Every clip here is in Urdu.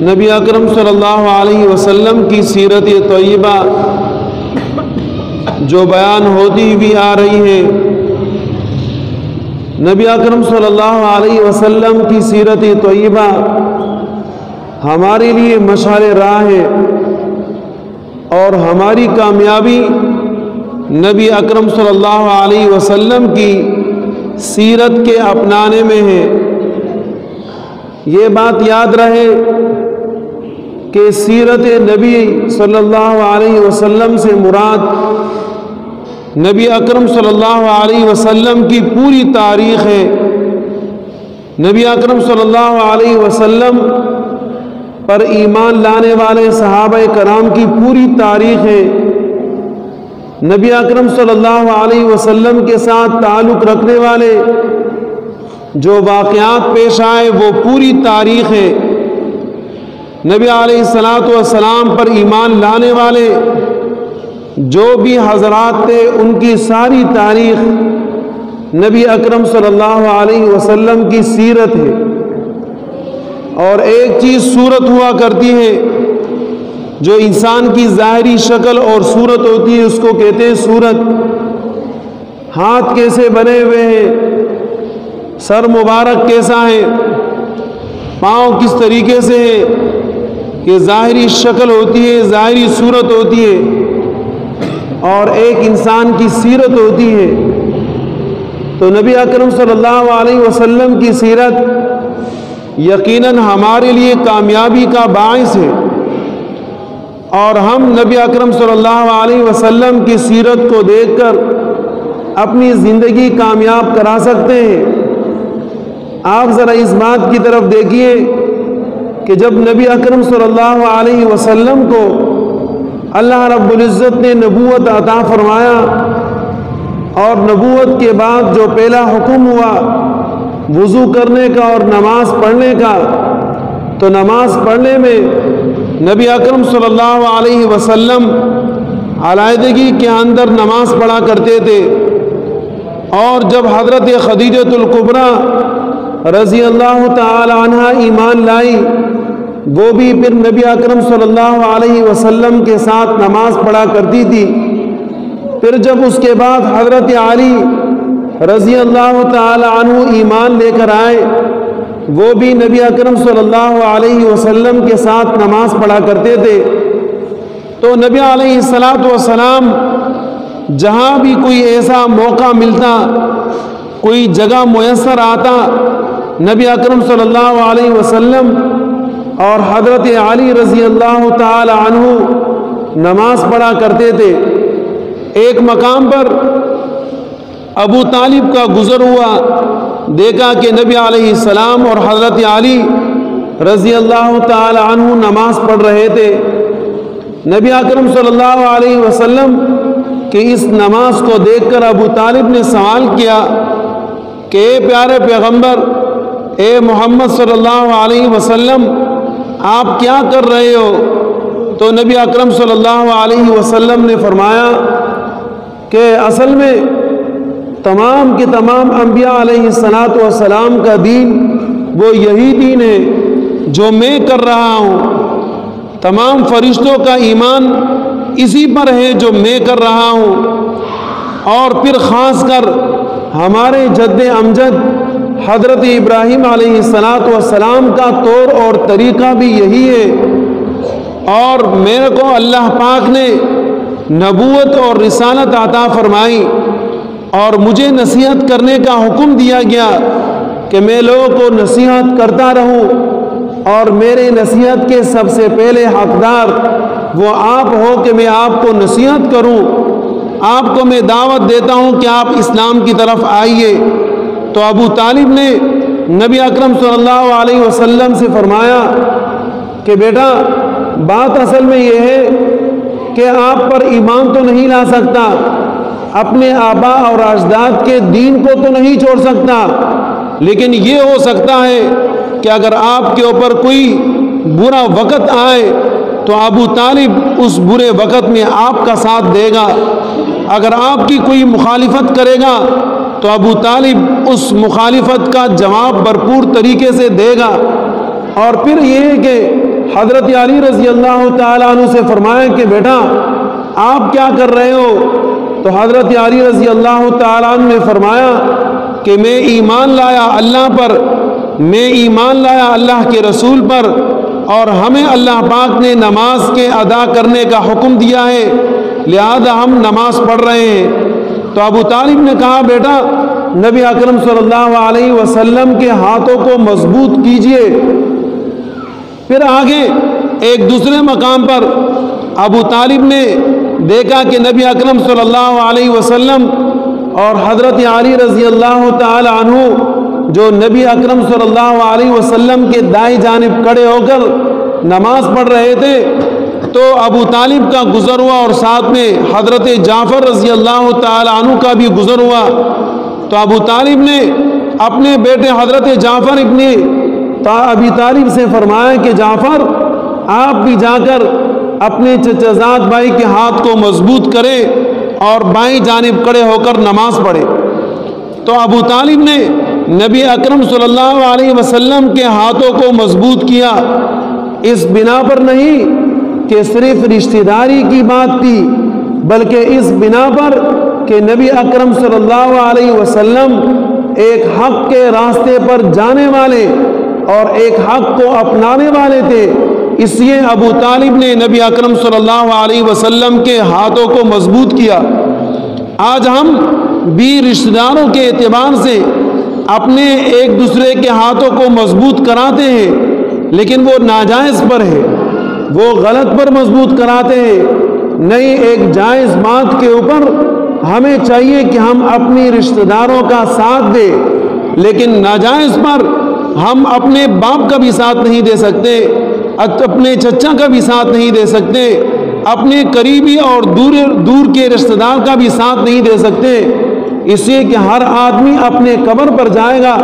نبی اکرم صلی اللہ علیہ وسلم کی سیرت طیبہ جو بیان ہوتی ہوئی آ رہی ہے، نبی اکرم صلی اللہ علیہ وسلم کی سیرت طیبہ ہمارے لیے مشعل راہ ہے، اور ہماری کامیابی نبی اکرم صلی اللہ علیہ وسلم کی سیرت کے اپنانے میں ہے۔ یہ بات یاد رہے کہ سیرت نبی صلی اللہ علیہ وسلم سے مراد نبی اکرم صلی اللہ علیہ وسلم کی پوری تاریخ ہے۔ نبی اکرم صلی اللہ علیہ وسلم پر ایمان لانے والے صحابہ کرام کی پوری تاریخ ہے۔ نبی اکرم صلی اللہ علیہ وسلم کے ساتھ تعلق رکھنے والے جو واقعات پیش آئے وہ پوری تاریخ ہے۔ نبی علیہ الصلوۃ والسلام پر ایمان لانے والے جو بھی حضرات تھے ان کی ساری تاریخ نبی اکرم صلی اللہ علیہ وسلم کی سیرت ہے۔ اور ایک چیز صورت ہوا کرتی ہے جو انسان کی ظاہری شکل اور صورت ہوتی ہے، اس کو کہتے ہیں صورت۔ ہاتھ کیسے بنے ہوئے ہیں، سر مبارک کیسا ہے، پاؤں کس طریقے سے ہے، یہ ظاہری شکل ہوتی ہے، ظاہری صورت ہوتی ہے، اور ایک انسان کی سیرت ہوتی ہے۔ تو نبی اکرم صلی اللہ علیہ وسلم کی سیرت یقیناً ہمارے لیے کامیابی کا باعث ہے، اور ہم نبی اکرم صلی اللہ علیہ وسلم کی سیرت کو دیکھ کر اپنی زندگی کامیاب کرا سکتے ہیں۔ آپ ذرا اس بات کی طرف دیکھیے کہ جب نبی اکرم صلی اللہ علیہ وسلم کو اللہ رب العزت نے نبوت عطا فرمایا، اور نبوت کے بعد جو پہلا حکم ہوا وضو کرنے کا اور نماز پڑھنے کا، تو نماز پڑھنے میں نبی اکرم صلی اللہ علیہ وسلم علیحدگی کے اندر نماز پڑھا کرتے تھے، اور جب حضرت خدیجۃ الکبریٰ رضی اللہ تعالی عنہا ایمان لائی، وہ بھی پھر نبی اکرم صلی اللہ علیہ وسلم کے ساتھ نماز پڑھا کرتی تھی۔ پھر جب اس کے بعد حضرت علی رضی اللہ تعالی عنہ ایمان لے کر آئے، وہ بھی نبی اکرم صلی اللہ علیہ وسلم کے ساتھ نماز پڑھا کرتے تھے۔ تو نبی علیہ الصلوۃ والسلام جہاں بھی کوئی ایسا موقع ملتا، کوئی جگہ میسر آتا، نبی اکرم صلی اللہ علیہ وسلم اور حضرت علی رضی اللہ تعالی عنہ نماز پڑھا کرتے تھے۔ ایک مقام پر ابو طالب کا گزر ہوا، دیکھا کہ نبی علیہ السلام اور حضرت علی رضی اللہ تعالی عنہ نماز پڑھ رہے تھے۔ نبی اکرم صلی اللہ علیہ وسلم کی اس نماز کو دیکھ کر ابو طالب نے سوال کیا کہ اے پیارے پیغمبر، اے محمد صلی اللہ علیہ وسلم، آپ کیا کر رہے ہو؟ تو نبی اکرم صلی اللہ علیہ وسلم نے فرمایا کہ اصل میں تمام کے تمام انبیاء علیہ السلام کا دین وہ یہی دین ہے جو میں کر رہا ہوں، تمام فرشتوں کا ایمان اسی پر ہے جو میں کر رہا ہوں، اور پھر خاص کر ہمارے جد امجد حضرت ابراہیم علیہ السلام کا طور اور طریقہ بھی یہی ہے، اور میرے کو اللہ پاک نے نبوت اور رسالت عطا فرمائی، اور مجھے نصیحت کرنے کا حکم دیا گیا کہ میں لوگوں کو نصیحت کرتا رہوں، اور میرے نصیحت کے سب سے پہلے حقدار وہ آپ ہو کہ میں آپ کو نصیحت کروں، آپ کو میں دعوت دیتا ہوں کہ آپ اسلام کی طرف آئیے۔ تو ابو طالب نے نبی اکرم صلی اللہ علیہ وسلم سے فرمایا کہ بیٹا، بات اصل میں یہ ہے کہ آپ پر ایمان تو نہیں لا سکتا، اپنے آبا اور اجداد کے دین کو تو نہیں چھوڑ سکتا، لیکن یہ ہو سکتا ہے کہ اگر آپ کے اوپر کوئی برا وقت آئے تو ابو طالب اس برے وقت میں آپ کا ساتھ دے گا، اگر آپ کی کوئی مخالفت کرے گا تو ابو طالب اس مخالفت کا جواب بھرپور طریقے سے دے گا۔ اور پھر یہ ہے کہ حضرت علی رضی اللہ تعالیٰ عنہ سے فرمایا کہ بیٹا آپ کیا کر رہے ہو؟ تو حضرت علی رضی اللہ تعالیٰ عنہ نے فرمایا کہ میں ایمان لایا اللہ پر، میں ایمان لایا اللہ کے رسول پر، اور ہمیں اللہ پاک نے نماز کے ادا کرنے کا حکم دیا ہے، لہذا ہم نماز پڑھ رہے ہیں۔ تو ابو طالب نے کہا بیٹا نبی اکرم صلی اللہ علیہ وسلم کے ہاتھوں کو مضبوط کیجئے۔ پھر آگے ایک دوسرے مقام پر ابو طالب نے دیکھا کہ نبی اکرم صلی اللہ علیہ وسلم اور حضرت علی رضی اللہ تعالی عنہ جو نبی اکرم صلی اللہ علیہ وسلم کے دائیں جانب کھڑے ہو کر نماز پڑھ رہے تھے، تو ابو طالب کا گزر ہوا اور ساتھ میں حضرت جعفر رضی اللہ تعالی عنہ کا بھی گزر ہوا۔ تو ابو طالب نے اپنے بیٹے حضرت جعفر ابن ابی طالب سے فرمایا کہ جعفر آپ بھی جا کر اپنے چچا زاد بھائی کے ہاتھ کو مضبوط کریں اور بائیں جانب کھڑے ہو کر نماز پڑھیں۔ تو ابو طالب نے نبی اکرم صلی اللہ علیہ وسلم کے ہاتھوں کو مضبوط کیا، اس بنا پر نہیں کہ صرف رشتہ داری کی بات تھی، بلکہ اس بنا پر کہ نبی اکرم صلی اللہ علیہ وسلم ایک حق کے راستے پر جانے والے اور ایک حق کو اپنانے والے تھے، اس لیے ابو طالب نے نبی اکرم صلی اللہ علیہ وسلم کے ہاتھوں کو مضبوط کیا۔ آج ہم بھی رشتہ داروں کے اعتبار سے اپنے ایک دوسرے کے ہاتھوں کو مضبوط کراتے ہیں، لیکن وہ ناجائز پر ہے، وہ غلط پر مضبوط کراتے ہیں۔ نہیں، ایک جائز بات کے اوپر ہمیں چاہیے کہ ہم اپنی رشتہ داروں کا ساتھ دیں، لیکن ناجائز پر ہم اپنے باپ کا بھی ساتھ نہیں دے سکتے، اپنے چچا کا بھی ساتھ نہیں دے سکتے، اپنے قریبی اور دور کے رشتہ دار کا بھی ساتھ نہیں دے سکتے، اس لیے کہ ہر آدمی اپنے قبر پر جائے گا۔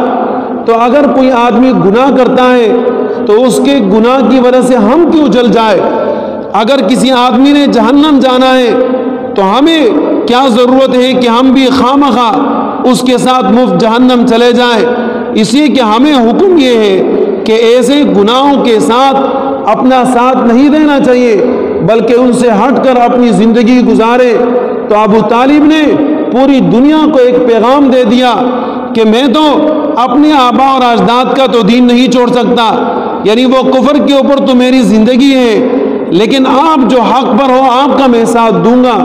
تو اگر کوئی آدمی گناہ کرتا ہے تو اس کے گناہ کی وجہ سے ہم کیوں جل جائے؟ اگر کسی آدمی نے جہنم جانا ہے تو ہمیں کیا ضرورت ہے کہ ہم بھی خواہ اس کے ساتھ مفت جہنم چلے جائیں؟ اس لیے کہ ہمیں حکم یہ ہے کہ ایسے گناہوں کے ساتھ اپنا ساتھ نہیں دینا چاہیے، بلکہ ان سے ہٹ کر اپنی زندگی گزارے۔ تو ابو طالب نے پوری دنیا کو ایک پیغام دے دیا کہ میں تو اپنے آبا اور اجداد کا تو دین نہیں چھوڑ سکتا، یعنی وہ کفر کے اوپر تو میری زندگی ہے، لیکن آپ جو حق پر ہو آپ کا میں ساتھ دوں گا۔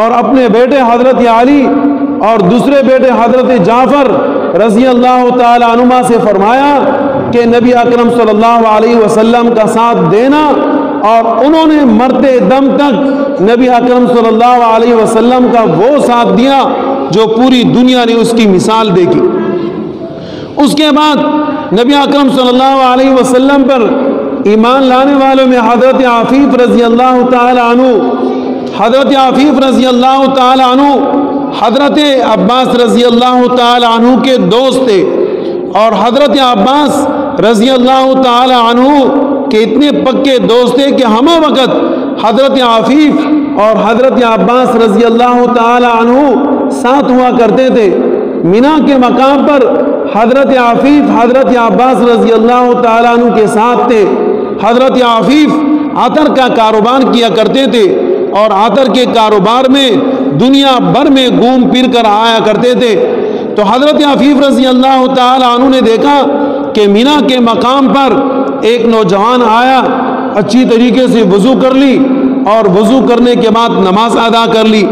اور اپنے بیٹے حضرت علی اور دوسرے بیٹے حضرت جعفر رضی اللہ تعالی عنہما سے فرمایا کہ نبی اکرم صلی اللہ علیہ وسلم کا ساتھ دینا، اور انہوں نے مرتے دم تک نبی اکرم صلی اللہ علیہ وسلم کا وہ ساتھ دیا جو پوری دنیا نے اس کی مثال دیکھی۔ اس کے بعد نبی اکرم صلی اللہ علیہ وسلم پر ایمان لانے والوں میں حضرت عفیف رضی اللہ تعالی عنہ، حضرت عفیف رضی اللہ تعالی عنہ حضرت عباس رضی اللہ تعالی عنہ کے دوست تھے، اور حضرت عباس رضی اللہ تعالی عنہ کے اتنے پکے دوست تھے کہ ہمہ وقت حضرت عفیف اور حضرت عباس رضی اللہ تعالی عنہ ساتھ ہوا کرتے تھے۔ مینا کے مقام پر حضرت عفیف حضرت عباس رضی اللہ تعالی عنہ کے ساتھ تھے۔ حضرت عفیف عطر کا کاروبار کیا کرتے تھے، اور عطر کے کاروبار میں دنیا بھر میں گھوم پھر کر آیا کرتے تھے۔ تو حضرت عفیف رضی اللہ تعالی عنہ نے دیکھا کہ مینا کے مقام پر ایک نوجوان آیا، اچھی طریقے سے وضو کر لی اور وضو کرنے کے بعد نماز ادا کر لی۔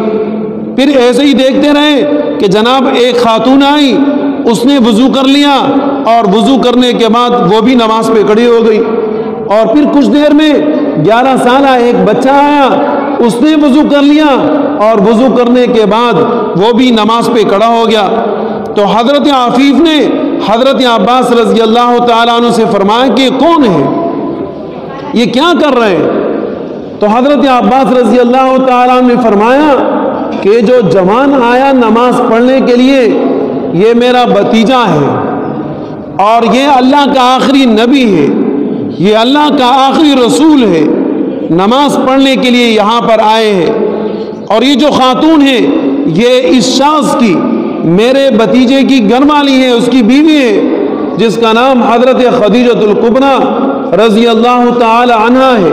پھر ایسے ہی دیکھتے رہے کہ جناب ایک خاتون آئی، اس نے وضو کر لیا اور وضو کرنے کے بعد وہ بھی نماز پہ کھڑی ہو گئی۔ اور پھر کچھ دیر میں 11 سالہ ایک بچہ آیا، اس نے وضو کر لیا اور وضو کرنے کے بعد وہ بھی نماز پہ کھڑا ہو گیا۔ تو حضرت عفیف نے حضرت عباس رضی اللہ تعالیٰ عنہ سے فرمایا کہ یہ کون ہے، یہ کیا کر رہے ہیں؟ تو حضرت عباس رضی اللہ تعالیٰ عنہ نے فرمایا کہ جو جوان آیا نماز پڑھنے کے لیے یہ میرا بھتیجا ہے، اور یہ اللہ کا آخری نبی ہے، یہ اللہ کا آخری رسول ہے، نماز پڑھنے کے لیے یہاں پر آئے ہیں۔ اور یہ جو خاتون ہے یہ اس شخص کی میرے بھتیجے کی گھر والی ہے، اس کی بیوی ہے، جس کا نام حضرت خدیجۃ الکبریٰ رضی اللہ تعالی عنہ ہے،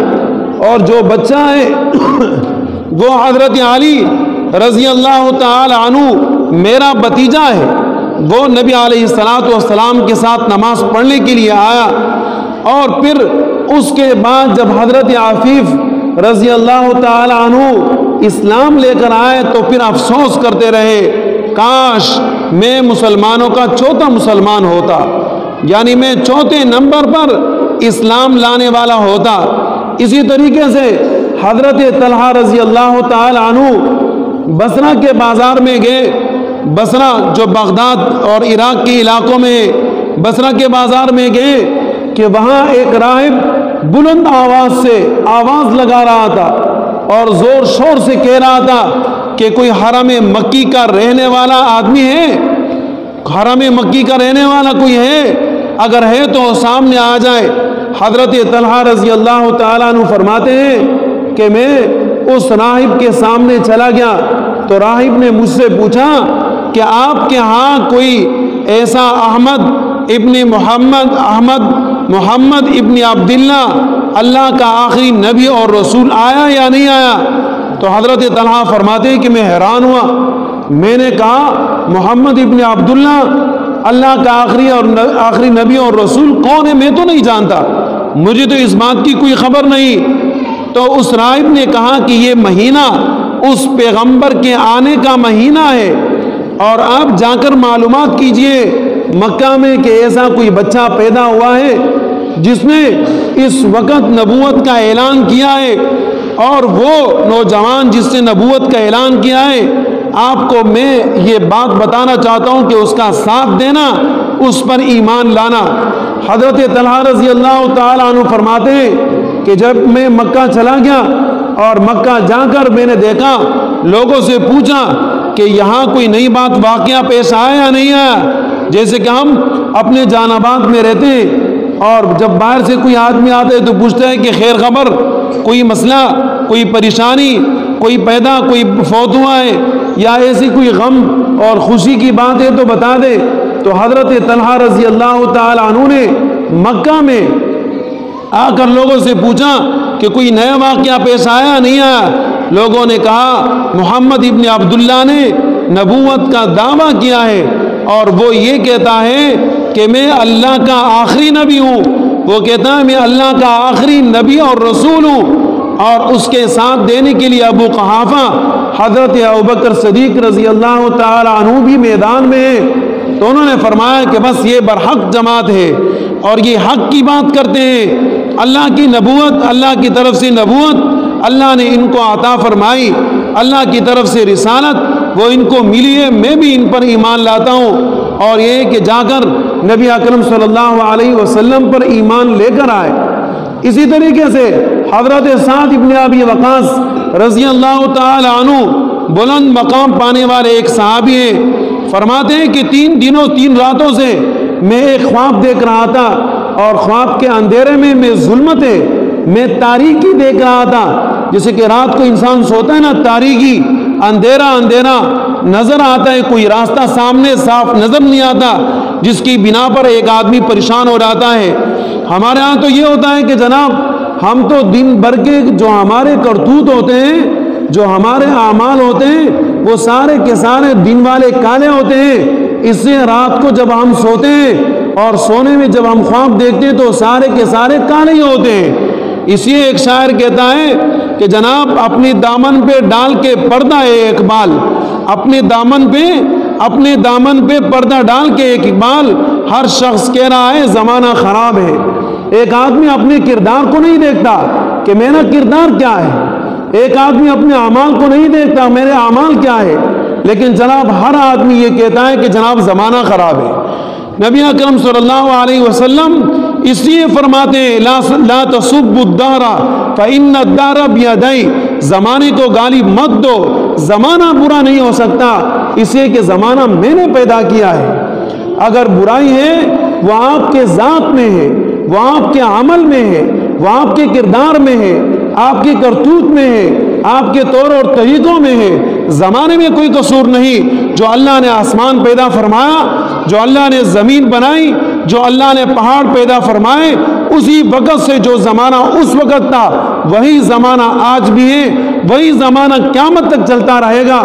اور جو بچہ ہے وہ حضرت علی رضی اللہ تعالی عنہ میرا بھتیجا ہے۔ وہ نبی علیہ الصلوۃ والسلام کے ساتھ نماز پڑھنے کے لیے آیا، اور پھر اس کے بعد جب حضرت عفیف رضی اللہ تعالی عنہ اسلام لے کر آئے تو پھر افسوس کرتے رہے، کاش میں مسلمانوں کا چوتھا مسلمان ہوتا، یعنی میں چوتھے نمبر پر اسلام لانے والا ہوتا۔ اسی طریقے سے حضرت طلحہ رضی اللہ تعالی عنہ بصرہ کے بازار میں گئے، بصرہ جو بغداد اور عراق کے علاقوں میں، بصرہ کے بازار میں گئے کہ وہاں ایک راہب بلند آواز سے آواز لگا رہا تھا اور زور شور سے کہہ رہا تھا کہ کوئی حرم مکی کا رہنے والا آدمی ہے، حرم مکی کا رہنے والا کوئی ہے؟ اگر ہے تو سامنے آ جائے۔ حضرت طلحہ رضی اللہ تعالیٰ عنہ فرماتے ہیں کہ میں اس راہب کے سامنے چلا گیا تو راہب نے مجھ سے پوچھا کہ آپ کے ہاں کوئی ایسا احمد ابن عبداللہ اللہ کا آخری نبی اور رسول آیا یا نہیں آیا؟ تو حضرت طلحہ فرماتے ہیں کہ میں حیران ہوا، میں نے کہا محمد ابن عبداللہ اللہ کا آخری نبی اور رسول کون ہے؟ میں تو نہیں جانتا، مجھے تو اس بات کی کوئی خبر نہیں۔ تو اس راہب نے کہا کہ یہ مہینہ اس پیغمبر کے آنے کا مہینہ ہے، اور آپ جا کر معلومات کیجئے مکہ میں کہ ایسا کوئی بچہ پیدا ہوا ہے جس نے اس وقت نبوت کا اعلان کیا ہے، اور وہ نوجوان جس نے نبوت کا اعلان کیا ہے، آپ کو میں یہ بات بتانا چاہتا ہوں کہ اس کا ساتھ دینا، اس پر ایمان لانا۔ حضرت طلحہ رضی اللہ تعالیٰ عنہ فرماتے ہیں کہ جب میں مکہ چلا گیا اور مکہ جا کر میں نے دیکھا، لوگوں سے پوچھا کہ یہاں کوئی نئی بات واقعہ پیش آیا یا نہیں آیا، جیسے کہ ہم اپنے جان آباد میں رہتے ہیں اور جب باہر سے کوئی آدمی آتا ہے تو پوچھتا ہے کہ خیر خبر، کوئی مسئلہ، کوئی پریشانی، کوئی پیدا، کوئی فوت ہوا ہے یا ایسی کوئی غم اور خوشی کی بات ہے تو بتا دے۔ تو حضرت طلحہ رضی اللہ تعالی عنہ نے مکہ میں آ کر لوگوں سے پوچھا کہ کوئی نیا واقعہ پیش آیا نہیں آیا؟ لوگوں نے کہا محمد ابن عبداللہ نے نبوت کا دعویٰ کیا ہے اور وہ یہ کہتا ہے کہ میں اللہ کا آخری نبی ہوں، وہ کہتا ہے میں اللہ کا آخری نبی اور رسول ہوں۔ اور اس کے ساتھ دینے کے لیے ابو قحافہ حضرت ابوبکر صدیق رضی اللہ تعالی عنہ بھی میدان میں ہیں، تو انہوں نے فرمایا کہ بس یہ برحق جماعت ہے اور یہ حق کی بات کرتے ہیں، اللہ کی نبوت، اللہ کی طرف سے نبوت اللہ نے ان کو عطا فرمائی، اللہ کی طرف سے رسالت وہ ان کو ملی ہے، میں بھی ان پر ایمان لاتا ہوں۔ اور یہ کہ جا کر نبی اکرم صلی اللہ علیہ وسلم پر ایمان لے کر آئے۔ اسی طریقے سے حضرت سعد ابن ابی وقاص رضی اللہ تعالی عنہ بلند مقام پانے والے ایک صحابی ہیں، فرماتے ہیں کہ 3 دنوں 3 راتوں سے میں ایک خواب دیکھ رہا تھا، اور خواب کے اندھیرے میں ظلمت ہے، میں تاریکی دیکھ رہا تھا، جیسے کہ رات کو انسان سوتا ہے نا، تاریکی، اندھیرا اندھیرا نظر آتا ہے، کوئی راستہ سامنے صاف نظر نہیں آتا، جس کی بنا پر ایک آدمی پریشان ہو جاتا ہے۔ ہمارے ہاں تو یہ ہوتا ہے کہ جناب ہم تو دن بھر کے جو ہمارے کرتوت ہوتے ہیں، جو ہمارے اعمال ہوتے ہیں، وہ سارے کے سارے دن والے کالے ہوتے ہیں، اس سے رات کو جب ہم سوتے ہیں اور سونے میں جب ہم خواب دیکھتے ہیں تو سارے کے سارے کالے ہی ہوتے ہیں۔ اس لیے ایک شاعر کہتا ہے کہ جناب اپنے دامن پہ ڈال کے پردہ ہے اقبال، اپنے دامن پہ پردہ ڈال کے ایک اقبال، ہر شخص کہہ رہا ہے زمانہ خراب ہے۔ ایک آدمی اپنے کردار کو نہیں دیکھتا کہ میرا کردار کیا ہے، ایک آدمی اپنے اعمال کو نہیں دیکھتا میرے اعمال کیا ہے، لیکن جناب ہر آدمی یہ کہتا ہے کہ جناب زمانہ خراب ہے۔ نبی اکرم صلی اللہ علیہ وسلم اس لیے فرماتے ہیں لا تسبوا الدہر فإن الدہر بیدی، زمانے کو گالی مت دو، زمانہ برا نہیں ہو سکتا، اس لیے کہ زمانہ میں نے پیدا کیا ہے۔ اگر برائی ہے وہ آپ کے ذات میں ہے، وہ آپ کے عمل میں ہے، وہ آپ کے کردار میں ہے، آپ کے کرتوت میں ہے، آپ کے طور اور طریقوں میں ہے، زمانے میں کوئی قصور نہیں۔ جو اللہ نے آسمان پیدا فرمایا، جو اللہ نے زمین بنائی، جو اللہ نے پہاڑ پیدا فرمائے، اسی وقت سے جو زمانہ اس وقت تھا وہی زمانہ آج بھی ہے، وہی زمانہ قیامت تک چلتا رہے گا،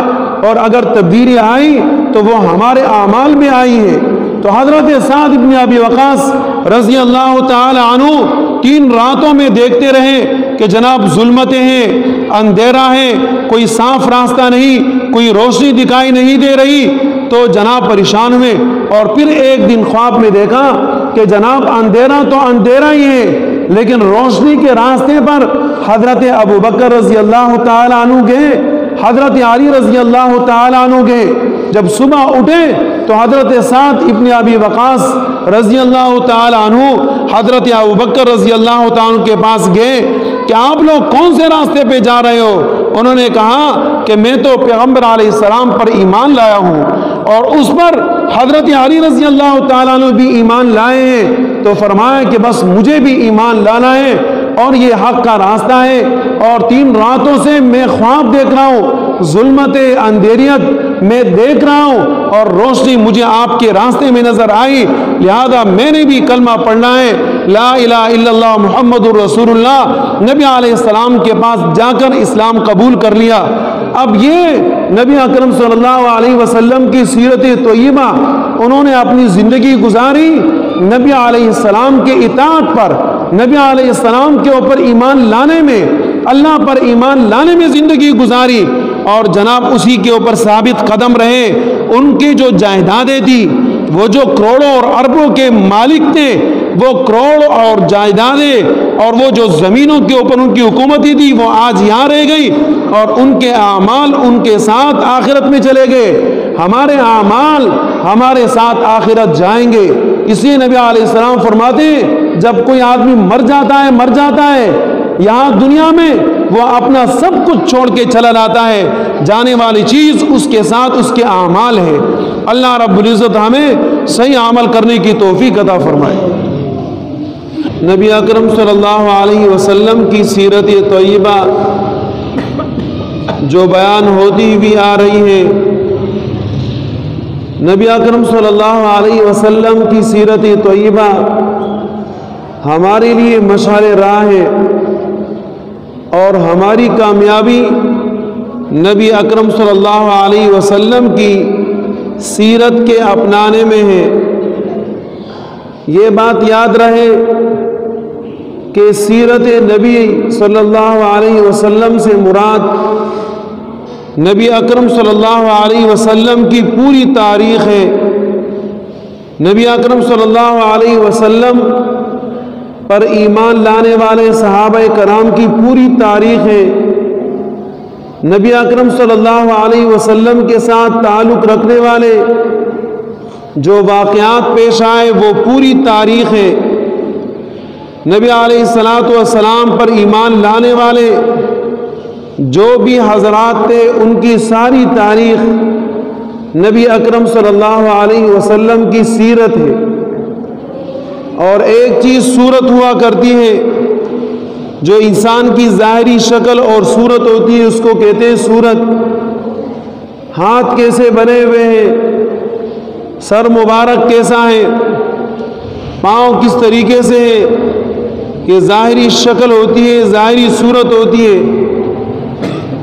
اور اگر تبدیلی آئی تو وہ ہمارے اعمال میں آئی ہے۔ تو حضرت سعد بن ابی وقاص رضی اللہ تعالی عنہ 3 راتوں میں دیکھتے رہے کہ جناب ظلمتیں ہیں، اندھیرا ہے، کوئی صاف راستہ نہیں، کوئی روشنی دکھائی نہیں دے رہی، تو جناب پریشان ہوئے، اور پھر ایک دن خواب میں دیکھا کہ جناب اندھیرا تو اندھیرا ہی ہے، لیکن روشنی کے راستے پر حضرت ابو بکر رضی اللہ تعالی عنہ گئے، حضرت علی رضی اللہ تعالی عنہ گئے۔ جب صبح اٹھے تو حضرت سعد ابن ابی وقاص رضی اللہ تعالی عنہ حضرت ابو بکر رضی اللہ تعالی عنہ کے پاس گئے کہ آپ لوگ کون سے راستے پہ جا رہے ہو؟ انہوں نے کہا کہ میں تو پیغمبر علیہ السلام پر ایمان لایا ہوں، اور اس پر حضرت علی رضی اللہ تعالیٰ عنہ بھی ایمان لائے ہیں۔ تو فرمایا کہ بس مجھے بھی ایمان لانا ہے، اور یہ حق کا راستہ ہے، اور 3 راتوں سے میں خواب دیکھ رہا ہوں، ظلمت اندھیریت میں دیکھ رہا ہوں، اور روشنی مجھے آپ کے راستے میں نظر آئی، لہذا میں نے بھی کلمہ پڑھنا ہے، لا الہ الا اللہ محمد الرسول اللہ، نبی علیہ السلام کے پاس جا کر اسلام قبول کر لیا۔ اب یہ نبی اکرم صلی اللہ علیہ وسلم کی سیرت طیبہ انہوں نے اپنی زندگی گزاری نبی علیہ السلام کے اطاعت پر، نبی علیہ السلام کے اوپر ایمان لانے میں، اللہ پر ایمان لانے میں زندگی گزاری، اور جناب اسی کے اوپر ثابت قدم رہے۔ ان کی جو جائیدادیں تھی، وہ جو کروڑوں اور اربوں کے مالک تھے، وہ کروڑ اور جائیدادیں اور وہ جو زمینوں کے اوپر ان کی حکومتی تھی وہ آج یہاں رہ گئی، اور ان کے اعمال ان کے ساتھ آخرت میں چلے گئے۔ ہمارے اعمال ہمارے ساتھ آخرت جائیں گے۔ اس لیے نبی علیہ السلام فرماتے ہیں جب کوئی آدمی مر جاتا ہے یہاں دنیا میں، وہ اپنا سب کچھ چھوڑ کے چلا جاتا ہے، جانے والی چیز اس کے ساتھ اس کے اعمال ہے۔ اللہ رب العزت ہمیں صحیح عمل کرنے کی توفیق عطا فرمائے۔ نبی اکرم صلی اللہ علیہ وسلم کی سیرت طیبہ جو بیان ہوتی بھی آ رہی ہے، نبی اکرم صلی اللہ علیہ وسلم کی سیرت طیبہ ہمارے لیے مشعل راہ ہے، اور ہماری کامیابی نبی اکرم صلی اللہ علیہ وسلم کی سیرت کے اپنانے میں ہے۔ یہ بات یاد رہے کہ سیرت نبی صلی اللہ علیہ وسلم سے مراد نبی اکرم صلی اللہ علیہ وسلم کی پوری تاریخ ہے۔ نبی اکرم صلی اللہ علیہ وسلم پر ایمان لانے والے صحابہ کرام کی پوری تاریخ ہے۔ نبی اکرم صلی اللہ علیہ وسلم کے ساتھ تعلق رکھنے والے جو واقعات پیش آئے وہ پوری تاریخ ہے۔ نبی علیہ السلام پر ایمان لانے والے جو بھی حضرات تھے ان کی ساری تاریخ نبی اکرم صلی اللہ علیہ وسلم کی سیرت ہے۔ اور ایک چیز صورت ہوا کرتی ہے جو انسان کی ظاہری شکل اور صورت ہوتی ہے، اس کو کہتے ہیں صورت۔ ہاتھ کیسے بنے ہوئے ہیں، سر مبارک کیسا ہے، پاؤں کس طریقے سے ہے، یہ ظاہری شکل ہوتی ہے، ظاہری صورت ہوتی ہے،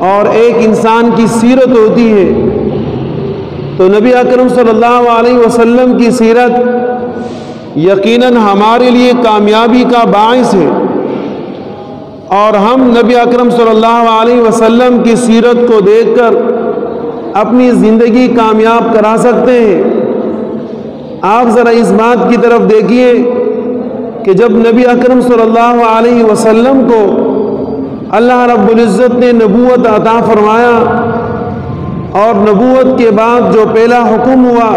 اور ایک انسان کی سیرت ہوتی ہے۔ تو نبی اکرم صلی اللہ علیہ وسلم کی سیرت یقیناً ہمارے لیے کامیابی کا باعث ہے، اور ہم نبی اکرم صلی اللہ علیہ وسلم کی سیرت کو دیکھ کر اپنی زندگی کامیاب کرا سکتے ہیں۔ آپ ذرا اس بات کی طرف دیکھیے کہ جب نبی اکرم صلی اللہ علیہ وسلم کو اللہ رب العزت نے نبوت عطا فرمایا، اور نبوت کے بعد جو پہلا حکم ہوا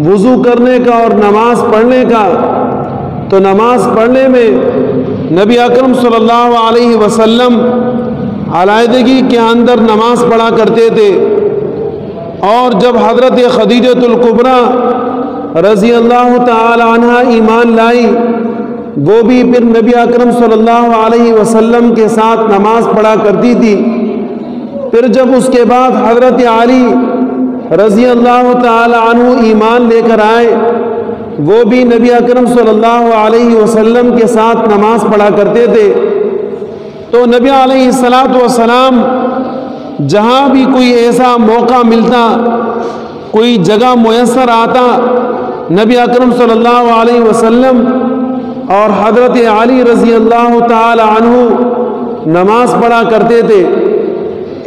وضو کرنے کا اور نماز پڑھنے کا، تو نماز پڑھنے میں نبی اکرم صلی اللہ علیہ وسلم علیحدگی کے اندر نماز پڑھا کرتے تھے، اور جب حضرت خدیجۃ الکبریٰ رضی اللہ تعالی عنہ ایمان لائی، وہ بھی پھر نبی اکرم صلی اللہ علیہ وسلم کے ساتھ نماز پڑھا کرتی تھی۔ پھر جب اس کے بعد حضرت علی رضی اللہ تعالی عنہ ایمان لے کر آئے، وہ بھی نبی اکرم صلی اللہ علیہ وسلم کے ساتھ نماز پڑھا کرتے تھے۔ تو نبی علیہ السلام جہاں بھی کوئی ایسا موقع ملتا، کوئی جگہ میسر آتا، نبی اکرم صلی اللہ علیہ وسلم اور حضرت علی رضی اللہ تعالی عنہ نماز پڑھا کرتے تھے۔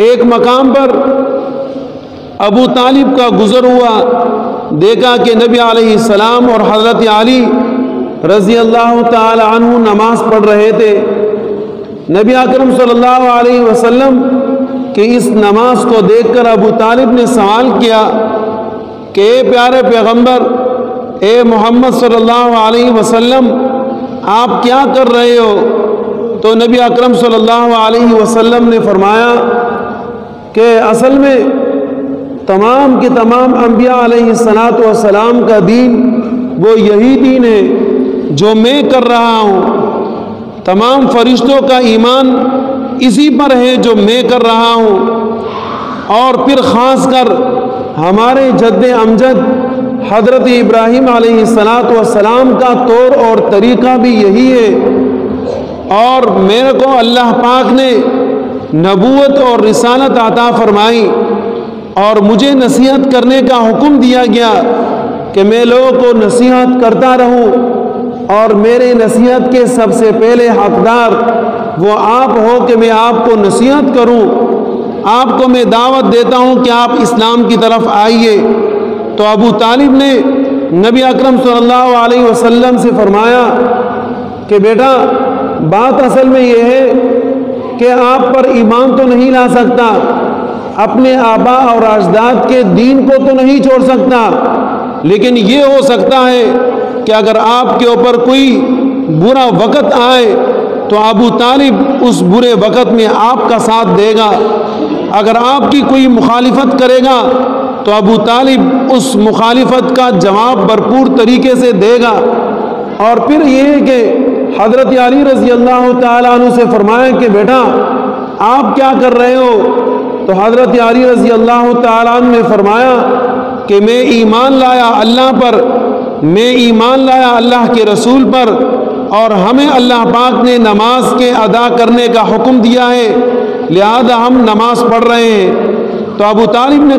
ایک مقام پر ابو طالب کا گزر ہوا، دیکھا کہ نبی علیہ السلام اور حضرت علی رضی اللہ تعالی عنہ نماز پڑھ رہے تھے۔ نبی اکرم صلی اللہ علیہ وسلم کہ اس نماز کو دیکھ کر ابو طالب نے سوال کیا کہ اے پیارے پیغمبر، اے محمد صلی اللہ علیہ وسلم، آپ کیا کر رہے ہو؟ تو نبی اکرم صلی اللہ علیہ وسلم نے فرمایا کہ اصل میں تمام کے تمام انبیاء علیہ السلام کا دین وہ یہی دین ہے جو میں کر رہا ہوں، تمام فرشتوں کا ایمان اسی پر ہے جو میں کر رہا ہوں، اور پھر خاص کر ہمارے جد امجد حضرت ابراہیم علیہ السلام کا طور اور طریقہ بھی یہی ہے، اور میرے کو اللہ پاک نے نبوت اور رسالت عطا فرمائی اور مجھے نصیحت کرنے کا حکم دیا گیا کہ میں لوگوں کو نصیحت کرتا رہوں، اور میرے نصیحت کے سب سے پہلے حقدار وہ آپ ہو کہ میں آپ کو نصیحت کروں، آپ کو میں دعوت دیتا ہوں کہ آپ اسلام کی طرف آئیے۔ تو ابو طالب نے نبی اکرم صلی اللہ علیہ وسلم سے فرمایا کہ بیٹا، بات اصل میں یہ ہے کہ آپ پر ایمان تو نہیں لا سکتا، اپنے آبا اور اجداد کے دین کو تو نہیں چھوڑ سکتا، لیکن یہ ہو سکتا ہے کہ اگر آپ کے اوپر کوئی برا وقت آئے تو ابو طالب اس برے وقت میں آپ کا ساتھ دے گا، اگر آپ کی کوئی مخالفت کرے گا تو ابو طالب اس مخالفت کا جواب بھرپور طریقے سے دے گا۔ اور پھر یہ ہے کہ حضرت علی رضی اللہ تعالیٰ عنہ سے فرمایا کہ بیٹا آپ کیا کر رہے ہو؟ تو حضرت علی رضی اللہ تعالیٰ عنہ نے فرمایا کہ میں ایمان لایا اللہ پر، میں ایمان لایا اللہ کے رسول پر، اور ہمیں اللہ پاک نے نماز کے ادا کرنے کا حکم دیا ہے، لہذا ہم نماز پڑھ رہے ہیں۔ تو ابو طالب نے